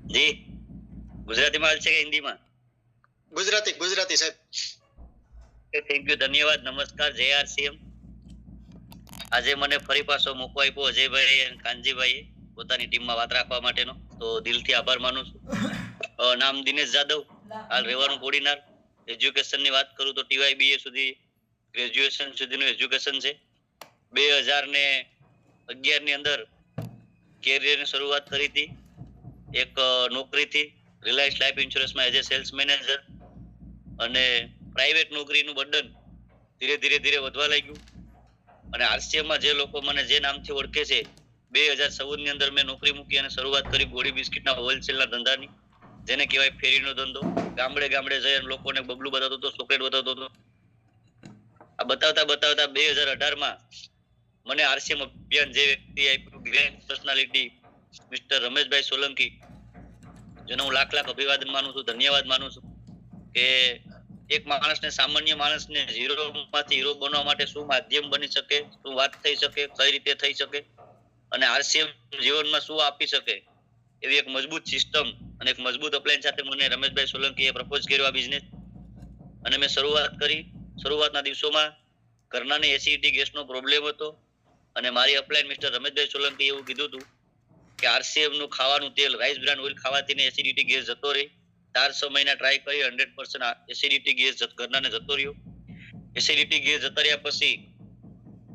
જી ગુજરાતીમાં હાલ છે કે હિન્દીમાં? ગુજરાતી સાહેબ. થેન્ક યુ, ધન્યવાદ, નમસ્કાર, જય આર સીએમ. આજે મને ફરી પાછો મોકો આપ્યો અજયભાઈ અને કાનજીભાઈ પોતાની ટીમમાં વાત રાખવા માટેનો, તો દિલથી આભાર માનું છું. નામ દિનેશ જાદવ, હાલ રહેવાનું કોડીનાર. એજ્યુકેશનની વાત કરું તો TYBA સુધી ગ્રેજ્યુએશન સુધીનું એજ્યુકેશન છે. 2011 ની અંદર કેરિયરની શરૂઆત કરી હતી એક નોકરીથી, રિલાયન્સ લાઈફ ઇન્સ્યોરન્સમાં એઝ એ સેલ્સ મેનેજર. અને પ્રાઇવેટ નોકરીનું બર્ડન ધીરે ધીરે વધવા લાગ્યું. અને આરસીએમમાં જે લોકો મને જે નામથી ઓળખે છે, 2014 ની અંદર મેં નોકરી મૂકી અને શરૂઆત કરી ગોળી બિસ્કિટના હોલસેલના ધંધાની, જેને કહેવાય ફેરીનો ધંધો. ગામડે ગામડે જઈને લોકોને બબલું બતાવતો હતો, ચોકલેટ બતાવતો હતો. આ બતાવતા 2018માં મને આરસીએમ અભિયાન જે વ્યક્તિ આપ્યું, great personality mister Rameshbhai Solanki, જેનો હું લાખ અભિવાદન માનું છું, ધન્યવાદ માનું છું, કે એક માણસને, સામાન્ય માણસને ઝીરોમાંથી હીરો બનવા માટે શું માધ્યમ બની શકે, શું વાત થઈ શકે, કઈ રીતે થઈ શકે, અને આરસીએમ જીવનમાં શું આપી શકે, એવી એક મજબૂત સિસ્ટમ અને એક મજબૂત અપ્લાયન સાથે મને રમેશભાઈ સોલંકીએ પ્રપોઝ કર્યો આ બિઝનેસ. અને મેં શરૂઆત કરી. શરૂઆતના દિવસોમાં ઘરનાને એસિડિટી ગેસનો પ્રોબ્લેમ હતો, અને મારી અપ્લાયન મિસ્ટર રમેશભાઈ સોલંકી એવું કીધું હતું કે આરસીએમ નું ખાવાનું તેલ, રાઈસ બ્રાન્ડ ઓઇલ ખાવાથી એસિડિટી ગેસ જતો રહી. 4-6 મહિના ટ્રાય કરી, 100% એસિડિટી ગેસ ઘરનાને જતો રહ્યો. એસિડિટી ગેસ જતા રહ્યા પછી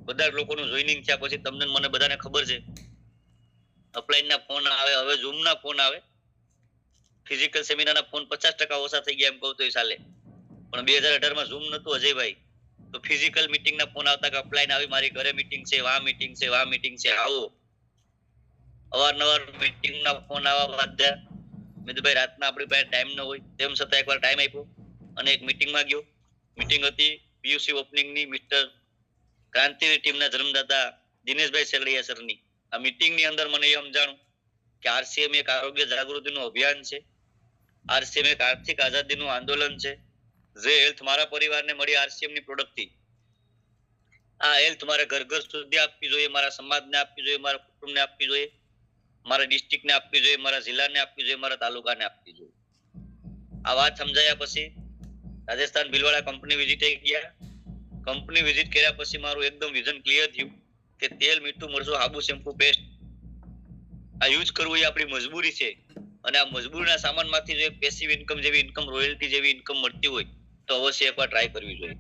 બધા લોકોનું જોઈનિંગ થયા પછી તમને મને બધાને ખબર છે, અપલાઈનના ફોન આવે, હવે ઝૂમના ફોન આવે. ફિઝિકલ સેમિનારના ફોન 50% ઓછા થઈ ગયા એમ કહું તો ચાલે. પણ 2018માં ઝૂમ નતું અજયભાઈ, તો ફિઝિકલ મીટિંગના ફોન આવતા કે અપલાઈન આવી, મારી ઘરે મીટિંગ છે, વા મીટિંગ છે, વા મીટિંગ છે, આવો. અવારનવાર મીટિંગના ફોન આવવા બાદ મેં તો ભાઈ રાતના આપણી પાસે ટાઈમ ન હોય, તેમ છતાં એકવાર ટાઈમ આપ્યો અને એક મીટિંગમાં ગયો. મીટિંગ હતી પીયુસી ઓપનિંગની, મિસ્ટર ક્રાંતિ ટીમના જન્મદાતા દિનેશભાઈ સેલડિયા સરની. આ મીટિંગની અંદર મને એ સમજાણું કે આરસીએમ એક આરોગ્ય જાગૃતિનું અભિયાન છે, આરસીએમ એક આર્થિક આઝાદીનું આંદોલન છે. જે હેલ્થ મારા પરિવારને મળી આરસીએમની પ્રોડક્ટથી, આ હેલ્થ મારે ઘર ઘર સુધી આપવી જોઈએ, મારા સમાજને આપવી જોઈએ, મારા કુટુંબને આપવી જોઈએ, મારા ડિસ્ટ્રિક્ટને આપવી જોઈએ, મારા જિલ્લાને આપવી જોઈએ, મારા તાલુકાને આપવી જોઈએ. આ વાત સમજાયા પછી રાજસ્થાન ભીલવાડા કંપની વિઝિટે ગયા. કંપની વિઝિટ કર્યા પછી મારું એકદમ વિઝન ક્લિયર થયું કે તેલ, મીઠું, મરચું, હાબુ, શેમ્પુ, પેસ્ટ આ યુઝ કરવું એ આપણી મજબૂરી છે. અને આ મજબૂરીના સામાનમાંથી જો એક પેસિવ ઇન્કમ જેવી ઇન્કમ, રોયલ્ટી જેવી ઇન્કમ મળતી હોય તો અવશ્ય એકવાર ટ્રાય કરવી જોઈએ.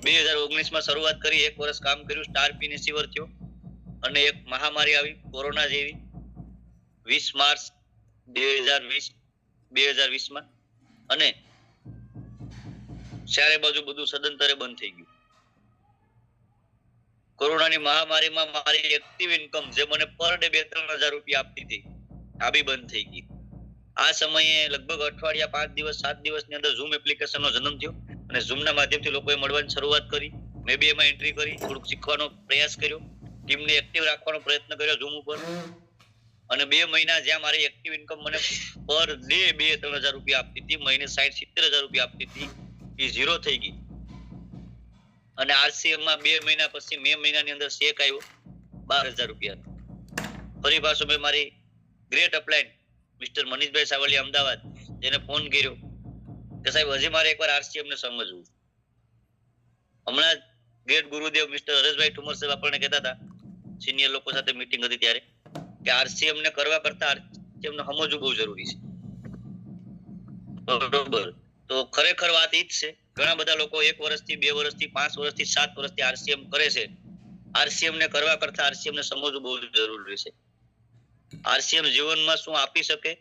2019માં શરૂઆત કરી, 1 વર્ષ કામ કર્યું, સ્ટાર પીન રિસીવર થયો. અને એક મહામારી આવી, કોરોના જેવી, 20 માર્ચ 2020માં. અને ચારે બાજુ બધું સદંતરે બંધ થઈ ગયું. કોરોનાની મહામારીમાં મારી એક્ટિવ ઇન્કમ જે મને પર ડે 2-3 હજાર રૂપિયા આપતી હતી, આ બી બંધ થઈ ગઈ. આ સમયે લગભગ અઠવાડિયા, 5 દિવસ, 7 દિવસની અંદર ઝૂમ એપ્લિકેશનનો જન્મ થયો અને ઝૂમના માધ્યમથી લોકોએ મળવાની શરૂઆત કરી. મેં બી એમાં એન્ટ્રી કરી, થોડુંક શીખવાનો પ્રયાસ કર્યો, ટીમને એક્ટિવ રાખવાનો પ્રયત્ન કર્યો ઝૂમ ઉપર. અને 2 મહિના જ્યાં મારી એક્ટિવ ઇન્કમ મને પર ડે 2-3 હજાર રૂપિયા આપતી હતી, મહિને 60-70 હજાર રૂપિયા આપતી હતી, એ ઝીરો થઈ ગઈ. અને આરસીએમમાં 2 મહિના પછી મે મહિનાની અંદર ચેક આવ્યો 12,000 રૂપિયા. ફરી પાછો મેં મારી ગ્રેટ અપ્લાયન મિસ્ટર મનીષભાઈ સાવલિયા અમદાવાદ, જેને ફોન કર્યો કે સાહેબ હજી મારે એકવાર આરસીએમ ને સમજવું. હમણાં ગ્રેટ ગુરુદેવ મિસ્ટર હરેશભાઈ ઠુમર સાહેબ આપણને કહેતા હતા, સિનિયર લોકો સાથે મીટિંગ હતી ત્યારે, કે આરસીએમ ને કરવા કરતા આરસીએમ ને સમજવું બહુ જરૂરી છે. બરોબર. તો ખરેખર વાત ઈ જ છે. ઘણા બધા લોકો 1 વર્ષથી, 2 વર્ષથી, 5 વર્ષથી, 7 વર્ષથી આરસીએમ કરે છે. આરસીએમ ને કરવા કરતા આરસીએમ ને સમજવું બહુ જરૂરી છે. આરસીએમ જીવનમાં શું આપી શકે,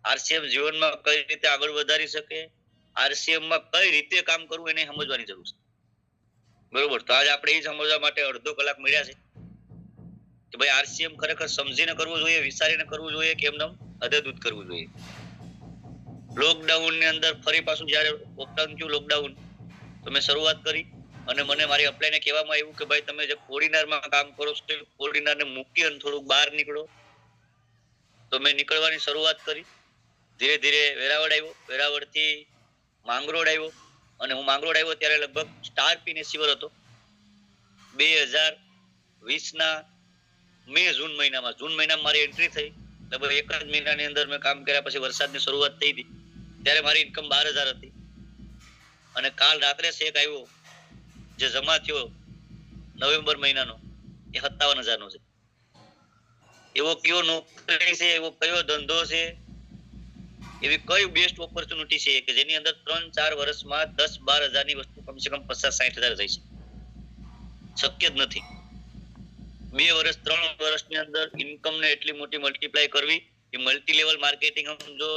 આરસીએમ જીવનમાં કઈ રીતે આગળ વધારી શકે, આરસીએમ માં કઈ રીતે કામ કરવું એને સમજવાની જરૂર છે. બરોબર. તો આજે આપણે એ સમજવા માટે અડધો કલાક મળ્યા છે કે ભાઈ આરસીએમ ખરેખર સમજીને કરવું જોઈએ, વિચારીને કરવું જોઈએ કે એમને અધેદૂત કરવું જોઈએ. લોકડાઉન ની અંદર ફરી પાછું જયારે ઓપન થયું લોકડાઉન, તો મેં શરૂઆત કરી અને મને મારી અપ્લાયને કહેવામાં આવ્યું કે ભાઈ તમે જે કોર્ડિનારમાં કામ કરો છો, કોર્ડિનારને મૂકી અને થોડુંક બહાર નીકળો. તો મેં નીકળવાની શરૂઆત કરી. ધીરે ધીરે વેરાવળ આવ્યો, વેરાવળથી માંગરોળ આવ્યો. અને હું માંગરોળ આવ્યો ત્યારે લગભગ સ્ટાર પીન રિસીવર હતો. 2020ના મે જૂન મહિનામાં મારી એન્ટ્રી થઈ લગભગ 1 જ મહિનાની અંદર મેં કામ કર્યા પછી વરસાદની શરૂઆત થઈ હતી ત્યારે મારી ઇન્કમ 12,000 હતી અને કાલ રાત્રે ચેક આવ્યો જે જમા થયો નવેમ્બર મહિનાનો એ 57,000 નો છે. એવો કયો નોકરી છે, એવો કયો ધંધો છે, એવી કઈ બેસ્ટ ઓપોર્ચ્યુનિટી છે કે જેની અંદર 3-4 વર્ષમાં 10-12 હજારની વસ્તુ કમસે કમ 50-60 હજાર થઈ છે? શક્ય જ નથી. 2 વર્ષ 3 વર્ષની અંદર ઇન્કમ ને એટલી મોટી મલ્ટીપ્લાય કરવી, એ મલ્ટી લેવલ માર્કેટિંગ સમજો,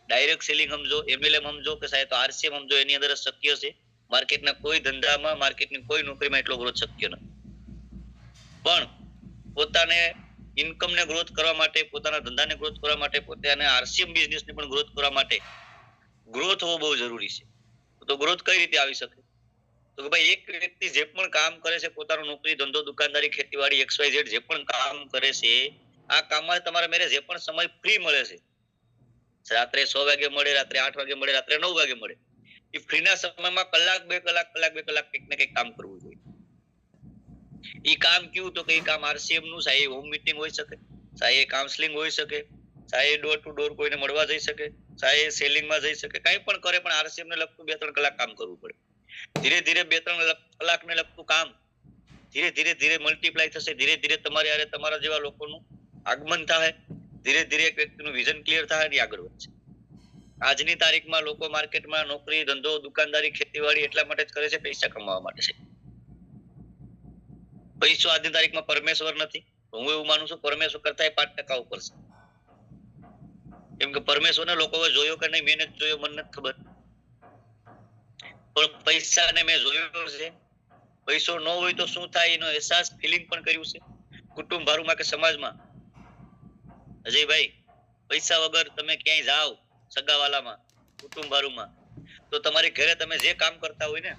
ડાયરેક્ટ સેલિંગ સમજો, MLM સમજો કે સાહેબ તો RCM સમજો, એની અંદર શક્ય છે. માર્કેટના કોઈ ધંધામાં, માર્કેટની કોઈ નોકરીમાં એટલો ગ્રોથ શક્ય નથી. પણ પોતાને ઇન્કમને ગ્રોથ કરવા માટે, પોતાના ધંધાને ગ્રોથ કરવા માટે, પોતાને RCM બિઝનેસને પણ ગ્રોથ કરવા માટે ગ્રોથ હોવો બહુ જરૂરી છે. તો ગ્રોથ કઈ રીતે આવી શકે? તો કે ભાઈ એક વ્યક્તિ જે પણ કામ કરે છે, પોતાનો નોકરી, ધંધો, દુકાનદારી, ખેતીવાડી, XYZ જે પણ કામ કરે છે, આ કામમાં તમારે મેરે જે પણ સમય ફ્રી મળે છે, રાત્રે 6 વાગે મળે, રાત્રે 8 વાગે મળે, રાત્રે 9 વાગે મળે, એ ફ્રીના સમયમાં કલાક બે કલાક કંઈક ને કંઈક કામ કરવું જોઈએ. એ કામ કયું? તો કે કામ RCM નું, સાહેબ હોમ મીટિંગ હોઈ શકે, સાહેબ કાઉન્સેલિંગ હોઈ શકે, સાહેબ ડોર ટુ ડોર કોઈને મળવા જઈ શકે, સાહેબ સેલિંગમાં જઈ શકે, કંઈ પણ કરે પણ RCM ને લગતું 2-3 કલાક કામ કરવું પડે. ધીરે ધીરે 2-3 કલાકને લગતું કામ ધીરે ધીરે મલ્ટીપ્લાય થશે. ધીરે ધીરે તમારા જેવા લોકોનું આગમન થાય, ધીરે ધીરે એક વ્યક્તિનું વિઝન ક્લિયર થાય અને આગળ વધશે. આજની તારીખમાં લોકો માર્કેટમાં નોકરી, ધંધો, દુકાનદારી, ખેતીવાડી એટલા માટે જ કરે છે, પૈસા કમાવા માટે છે. પૈસો આજની તારીખમાં પરમેશ્વર નથી. હું એવું માનું છું પરમેશ્વર કરતા 5% ઉપર છે. કેમ કે પરમેશ્વરને લોકો જોયો કે નહીં, મેં નથી જોયો, મને નથી ખબર, પણ પૈસાને મેં જોયો છે. પૈસો ન હોય તો શું થાય એનો અહેસાસ, ફિલિંગ પણ કર્યું છે. કુટુંબ ભારુમાં કે સમાજમાં અજયભાઈ, પૈસા વગર તમે ક્યાંય જાઓ સગાવાલામાં, કુટુંબ ભારુમાં, તો તમારી ઘરે તમે જે કામ કરતા હોય ને,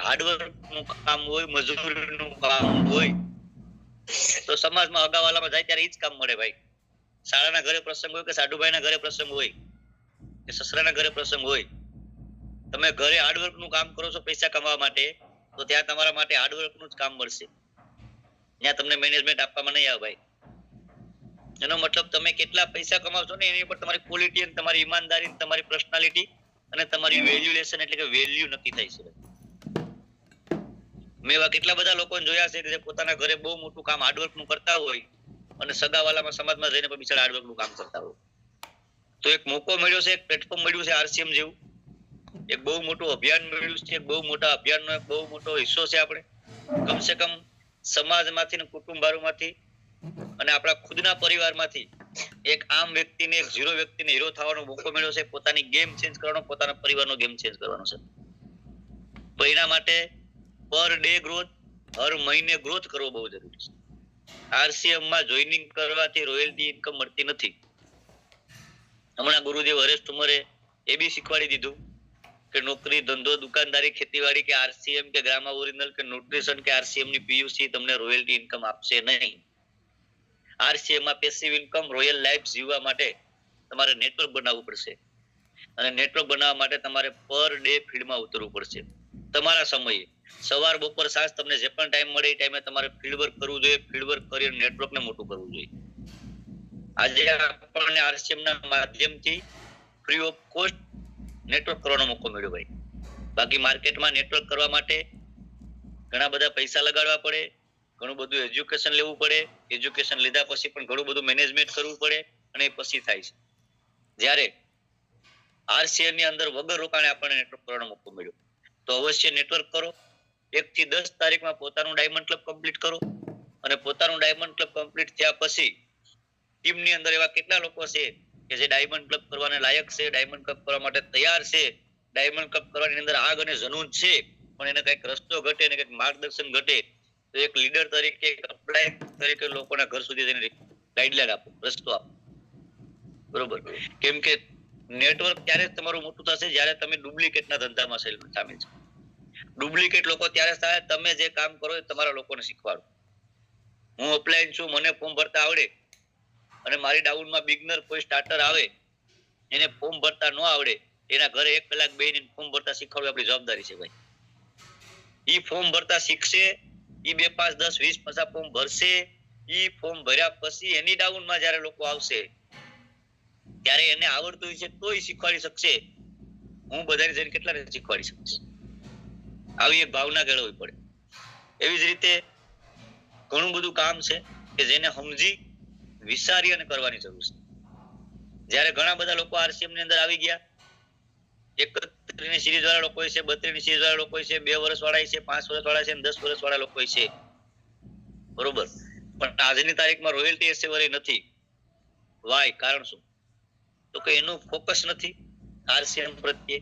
હાર્ડવર્ક નું કામ હોય, મજૂરીનું કામ હોય, તો સમાજમાં હગાવાલામાં જાય ત્યારે એ જ કામ મળે ભાઈ. શાળાના ઘરે પ્રસંગ હોય કે સાડુભાઈના ઘરે પ્રસંગ હોય કે સસરાના ઘરે પ્રસંગ હોય, તમે ઘરે હાર્ડવર્ક નું કામ કરો છો પૈસા કમાવા માટે, તો ત્યાં તમારા માટે હાર્ડવર્ક નું જ કામ મળશે. ત્યાં તમને મેનેજમેન્ટ આપવામાં નહીં આવે ભાઈ. એનો મતલબ તમે કેટલા પૈસા કમાવશો ને એની પર તમારી ક્વોલિટી અને તમારી ઈમાનદારી, તમારી પર્સનાલિટી અને તમારી વેલ્યુએશન એટલે કે વેલ્યુ નક્કી થાય છે. મેં એવા કેટલા બધા લોકોને જોયા છે કે જે પોતાના ઘરે બહુ મોટું કામ હાર્ડવર્ક નું કરતા હોય અને સગાવાલામાં, સમાજમાં જઈને પણ બિચારા હાર્ડવર્ક નું કામ કરતા હોય. તો એક મોકો મળ્યો છે, એક પ્લેટફોર્મ મળ્યું છે RCM જેવું, એક બહુ મોટું અભિયાન મળ્યું છે. એક બહુ મોટા અભિયાનનો એક બહુ મોટો હિસ્સો છે. આપણે કમસે કમ સમાજમાંથી ને કુટુંબારોમાંથી અને આપણા ખુદના પરિવારમાંથી એક આમ વ્યક્તિને, એક ઝીરો વ્યક્તિને હીરો થવાનો મોકો મળ્યો છે. પોતાની ગેમ ચેન્જ કરવાનો, પોતાના પરિવારનો ગેમ ચેન્જ કરવાનો છે. તો એના માટે પર ડે ગ્રોથ, હર મહિને ગ્રોથ કરવો બહુ જરૂરી છે. RCM માં જોઈનિંગ કરવાથી રોયલ્ટી ઇન્કમ મળતી નથી. હમણાં ગુરુદેવ હરેશ ઠુમરે એ બી શીખવાડી દીધું કે નોકરી, ધંધો, દુકાનદારી, ખેતીવાડી કે RCM કે ગ્રામા ઓરિજિનલ કે ન્યુટ્રિશન કે RCM ની PUC તમને રોયલ્ટી ઇન્કમ આપશે નહીં. RCM માં પેસિવ ઇન્કમ, રોયલ લાઈફ જીવવા માટે તમારે નેટવર્ક બનાવવું પડશે અને નેટવર્ક બનાવવા માટે તમારે પર ડે ફીલ્ડમાં ઉતરવું પડશે. તમારા સમયે સવાર, બપોર, સાંજ તમને જે પણ ટાઈમ મળે એ ટાઈમે તમારે ફિલ્ડ વર્ક કરવું જોઈએ. ફિલ્ડ વર્ક કરીને નેટવર્કને મોટું કરવું જોઈએ. આજે આપણને RCM ના માધ્યમથી ફ્રી ઓફ કોસ્ટ નેટવર્ક કરવાનો મોકો મળ્યો ભાઈ. બાકી માર્કેટમાં નેટવર્ક કરવા માટે ઘણા બધા પૈસા લગાડવા પડે, ઘણું બધું એજ્યુકેશન લેવું પડે, એજ્યુકેશન લીધા પછી પણ ઘણું બધું મેનેજમેન્ટ કરવું પડે અને એ પછી થાય છે. જ્યારે RCM ની અંદર વગર રોકાણે આપણને નેટવર્ક કરવાનો મોકો મળ્યો, તો અવશ્ય નેટવર્ક કરો. 1 થી 10 તારીખમાં પોતાનું ડાયમંડ ક્લબ કમ્પ્લીટ કરો અને પોતાનું ડાયમંડ ક્લબ કમ્પ્લીટ થયા પછી ટીમની અંદર એવા કેટલા લોકો છે કે જે ડાયમંડ ક્લબ કરવાને લાયક છે, ડાયમંડ ક્લબ કરવા માટે તૈયાર છે, ડાયમંડ ક્લબ કરવાની અંદર આગ અને જનૂન છે, પણ એને કંઈક રસ્તો ઘટે ને કંઈક માર્ગદર્શન ઘટે, તો એક લીડર તરીકે, એક અપ્લાય તરીકે લોકોના ઘર સુધી જઈને ગાઈડલાઈન આપો, રસ્તો આપો. બરોબર? કેમ કે નેટવર્ક ત્યારે જ તમારું મોટું થશે જ્યારે તમે ડુપ્લિકેટના ધંધામાં સામેલ છો. ડુપ્લિકેટ લોકો ત્યારે થાય તમે જે કામ કરો એ તમારા લોકોને શીખવાડો. હું ઓફલાઈન છું, મને ફોર્મ ભરતા આવડે અને મારી ડાઉનમાં બિગનર કોઈ સ્ટાર્ટર આવે, એને ફોર્મ ભરતા ન આવડે, એના ઘરે 1 કલાક બેહીને ફોર્મ ભરતા શીખવાડવું આપણી જવાબદારી છે ભાઈ. ઈ ફોર્મ ભરતા શીખશે, ઈ 2, 5, 10, 20 50 ફોર્મ ભરશે, ઈ ફોર્મ ભર્યા પછી એની ડાઉનમાં જ્યારે લોકો આવશે ત્યારે એને આવડતું હશે તોય શીખવાડી શકશે. હું બધાને જઈને કેટલાને શીખવાડી શકીશ? આવી એક ભાવના કેળવવી પડે. એવી જ રીતે ઘણું બધું કામ છે કે જેને સમજી વિચારી અને કરવાની જરૂર છે. જ્યારે ઘણા બધા લોકો આરસીએમ ની અંદર આવી ગયા, 71 ની સિરીઝ વાળા લોકો છે, 32 ની સિરીઝ વાળા લોકો છે, 2 વર્ષ વાળા છે, 5 વર્ષ વાળા છે, 10 વર્ષ વાળા લોકો છે, બરોબર. પણ આજની તારીખમાં રોયલ્ટી એસેવરી નથી. વાય? કારણ શું? તો કે એનું ફોકસ નથી આરસીએમ પ્રત્યે.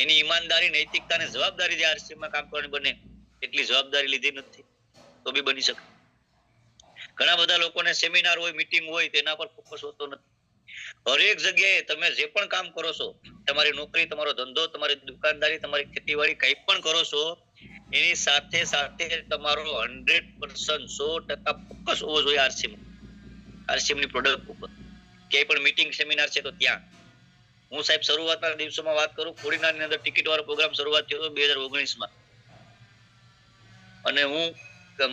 એની ઈમાનદારી, નૈતિકતા અને જવાબદારી જે આરસીએમ માં કામ કરવાની બને એટલી જવાબદારી લીધી નથી, તો બી બની શકે. ઘણા બધા લોકોને સેમિનાર હોય, મીટિંગ હોય, તેના પર ફોકસ હોતો નથી. હરેક જગ્યાએ તમે જે પણ કામ કરો છો, તમારી નોકરી, તમારો ધંધો, તમારી દુકાનદારી, તમારી ખેતીવાડી, કંઈ પણ કરો છો, એની સાથે સાથે તમારો 100% 100% ફોકસ હોવો જોઈએ આરસીએમ ની પ્રોડક્ટ ઉપર. ક્યાંય પણ મીટિંગ, સેમિનાર છે તો ત્યાં. હું સાહેબ શરૂઆતના દિવસોમાં વાત કરું, ખોડીનારની અંદર ટિકિટ વાળો પ્રોગ્રામ શરૂઆત થયો હતો 2019 અને હું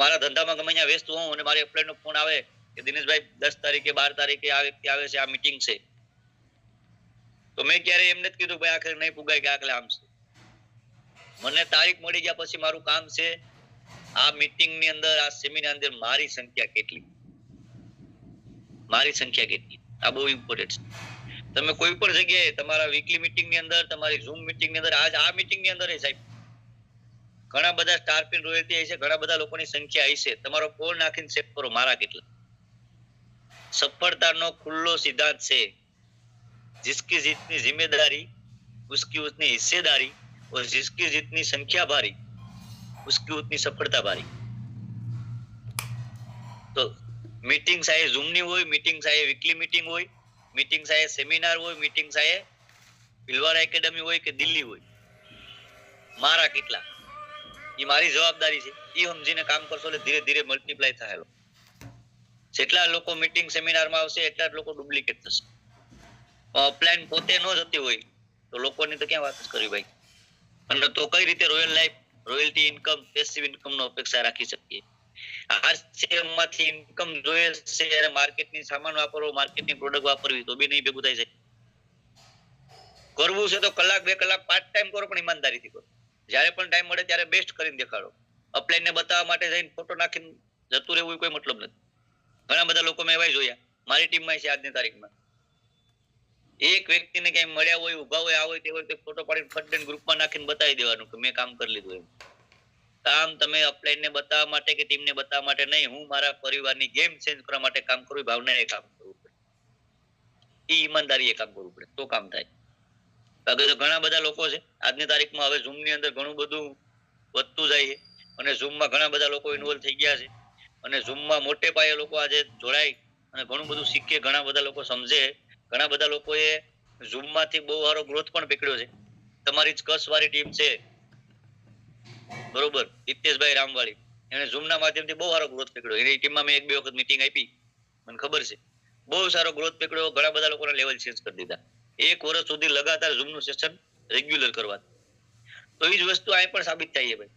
મારા ધંધામાં ગમે ત્યાં વ્યસ્ત હોઉં અને મારે એપ્લાય નો ફોન આવે કે દિનેશભાઈ 10 તારીખે 12 તારીખે આ વ્યક્તિ આવે છે, આ મીટિંગ છે, તો મેં ક્યારે એમને જ કીધું ભાઈ આખરે નહીં પુગાય કે આખરે આમ છે. મને તારીખ મળી ગયા પછી મારું કામ છે આ મીટિંગ ની અંદર, આ સેમિનાર અંદર મારી સંખ્યા કેટલી, આ બહુ ઇમ્પોર્ટન્ટ છે. તમે કોઈ પણ જગ્યાએ તમારા વીકલી મીટિંગ ની અંદર, તમારી ઝૂમ મીટિંગ ની અંદર, આજ આ મીટિંગ ની અંદર સાહેબ ઘણા બધા સ્ટાર પિન રોયલ્ટી હશે, ઘણા બધા લોકોની સંખ્યા હશે. તમારો કોલ નાખીને ચેક કરો મારા કેટલા. સફળતાનો ખુલ્લો સિદ્ધાંત છે, जिसकी जितनी जिम्मेदारी उसकी उतनी हिस्सेदारी और जिसकी जितनी संख्या भारी उसकी उतनी सफलता भारी. તો મીટિંગ સાહેબ ઝૂમ ની હોય, મીટિંગ સાહેબ વીકલી મીટિંગ હોય, મીટિંગ સાહેબ સેમિનાર હોય, મીટિંગ સાહેબ ભીલવાડા એકેડમી હોય કે દિલ્હી હોય, મારા કેટલા એ મારી જવાબદારી છે. એ સમજીને કામ કરશો એટલે ધીરે ધીરે મલ્ટીપ્લાય થાય. જેટલા લોકો મીટિંગ સેમિનારમાં આવશે એટલા જ લોકો ડુપ્લિકેટ થશે. ઓફલાઈન પોતે ન જતી હોય તો લોકોની તો ક્યાં વાત જ કરવી ભાઈ. અને તો કઈ રીતે રોયલ્ટી ઇન્કમ, પેસિવ ઇન્કમ નો અપેક્ષા રાખી શકીએ? આરસીએમ માંથી ઇન્કમ જોઈએ છે અને માર્કેટની સામાન વાપરવો, માર્કેટની પ્રોડક્ટ વાપરવી, તો બી નહીં ભેગું થાય છે. કરવું છે તો કલાક 2 કલાક પાર્ટ ટાઈમ કરો, પણ ઈમાનદારીથી કરો. જ્યારે પણ ટાઈમ મળે ત્યારે બેસ્ટ કરીને દેખાડો. અપલાઈન ને બતાવવા માટે જઈને ફોટો નાખીને જતું રહેવું કોઈ મતલબ નથી. ઘણા બધા લોકો મેં એવા જોયા, મારી ટીમમાં છે આજની તારીખમાં. એક વ્યક્તિને ક્યાંય મળ્યા હોય, ઉભા હોય, આ હોય તે હોય, ફોટો પાડીને ફટ ગ્રુપમાં નાખીને બતાવી દેવાનું કે મેં કામ કરી લીધું. એમ કામ તમે અપલાઈન ને બતાવવા માટે કે ટીમને બતાવવા માટે નહીં, હું મારા પરિવારની ગેમ ચેન્જ કરવા માટે કામ કરું, ભાવના એ કામ કરવું પડે, એ ઈમાનદારી એ કામ કરવું પડે, તો કામ થાય. બાકી તો ઘણા બધા લોકો છે આજની તારીખમાં, હવે ઝૂમ ની અંદર ઘણું બધું વધતું જાય છે અને ઝૂમમાં ઘણા બધા લોકો ઇન્વોલ્વ થઈ ગયા છે અને ઝૂમમાં મોટે પાયે લોકો આજે જોડાય અને ઘણું બધું શીખે, ઘણા બધા લોકો સમજે. ઘણા બધા લોકોએ ઝૂમ માંથી બહુ સારો ગ્રોથ પણ પકડ્યો છે. તમારી જ કચ્છ વાળી ટીમ છે, બરોબર, હિતેશભાઈ રામવાળી, એને ઝૂમ ના માધ્યમથી બહુ સારો ગ્રોથ પકડ્યો. એની ટીમમાં મેં 1-2 વખત મીટિંગ આપી, મને ખબર છે, બહુ સારો ગ્રોથ પકડ્યો. ઘણા બધા લોકોના લેવલ ચેન્જ કરી દીધા. 1 વર્ષ સુધી લગાતાર ઝૂમ નું સેશન રેગ્યુલર કરવા. તો એ જ વસ્તુ અહીં પણ સાબિત થાય છે ભાઈ,